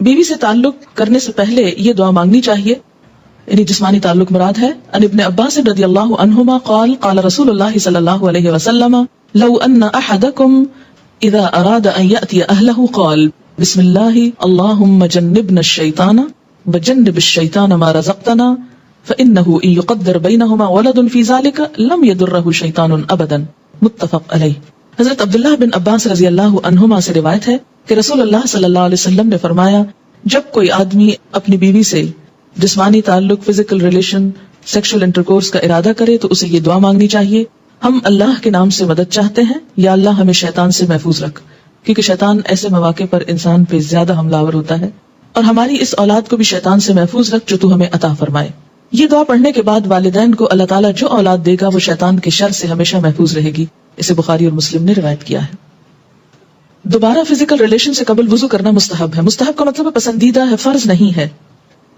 بیوی سے تعلق کرنے سے پہلے یہ دعا مانگنی چاہیے، یعنی جسمانی تعلق مراد ہے۔ ان ابن عباس رضی اللہ عنہما قال قال رسول اللہ صلی اللہ علیہ وسلم لو ان احدکم اذا اراد ان یأتی اہلہ قال بسم اللہ اللہم جنبنا الشیطان وجنب الشیطان ما رزقتنا فإنه ان يقدر بینہما ولد فی ذلک لم یضرہ شیطان ابدا، متفق علیہ۔ حضرت عبداللہ بن عباس رضی اللہ عنہما سے روایت ہے کہ رسول اللہ صلی اللہ علیہ وسلم نے فرمایا، جب کوئی آدمی اپنی بیوی سے جسمانی تعلق، فزیکل ریلیشن، سیکشل انٹرکورس کا ارادہ کرے تو اسے یہ دعا مانگنی چاہیے، ہم اللہ کے نام سے مدد چاہتے ہیں، یا اللہ ہمیں شیطان سے محفوظ رکھ، کیونکہ شیطان ایسے مواقع پر انسان پہ زیادہ حملہ آور ہوتا ہے، اور ہماری اس اولاد کو بھی شیطان سے محفوظ رکھ جو تو ہمیں عطا فرمائے۔ یہ دعا پڑھنے کے بعد والدین کو اللہ تعالیٰ جو اولاد دے گا وہ شیطان کے شر سے ہمیشہ محفوظ رہے گی، اسے بخاری اور مسلم نے روایت کیا ہے۔ دوبارہ فزیکل ریلیشن سے قبل وضو کرنا مستحب ہے۔ مستحب کا مطلب پسندیدہ ہے، فرض نہیں ہے۔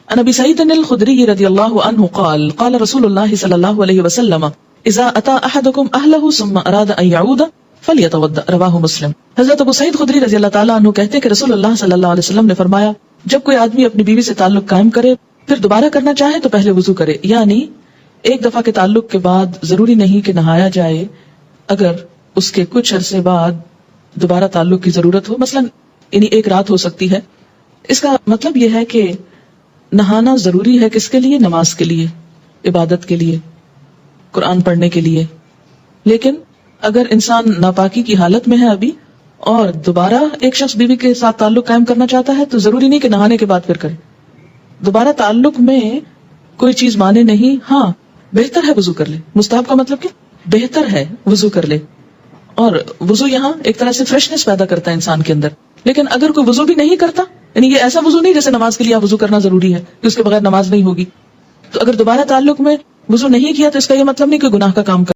عن ابی سعید الخدری رضی اللہ عنہ قال قال رسول اللہ صلی اللہ علیہ وسلم اذا اتى احدکم اہلہ ثم اراد ان یعود فلیتوضأ، رواہ مسلم۔ حضرت ابو سعید خدری رضی اللہ تعالیٰ عنہ کہتے ہیں کہ رسول اللہ صلی اللہ علیہ وسلم نے فرمایا، جب کوئی آدمی اپنی بیوی سے تعلق قائم کرے پھر دوبارہ کرنا چاہے تو پہلے وضو کرے، یعنی ایک دفعہ کے تعلق کے بعد ضروری نہیں کہ نہایا جائے، اگر اس کے کچھ عرصے بعد دوبارہ تعلق کی ضرورت ہو، مثلا یعنی ایک رات ہو سکتی ہے۔ اس کا مطلب یہ ہے کہ نہانا ضروری ہے کس کے لیے؟ نماز کے لیے، عبادت کے لیے، قرآن پڑھنے کے لیے۔ لیکن اگر انسان ناپاکی کی حالت میں ہے ابھی اور دوبارہ ایک شخص بیوی کے ساتھ تعلق قائم کرنا چاہتا ہے تو ضروری نہیں کہ نہانے کے بعد پھر کرے۔ دوبارہ تعلق میں کوئی چیز مانے نہیں، ہاں بہتر ہے وضو کر لے۔ مستحب کا مطلب کیا؟ بہتر ہے وضو کر لے، اور وضو یہاں ایک طرح سے فریشنس پیدا کرتا ہے انسان کے اندر۔ لیکن اگر کوئی وضو بھی نہیں کرتا، یعنی یہ ایسا وضو نہیں جیسے نماز کے لیے وضو کرنا ضروری ہے کہ اس کے بغیر نماز نہیں ہوگی، تو اگر دوبارہ تعلق میں وضو نہیں کیا تو اس کا یہ مطلب نہیں کہ گناہ کا کام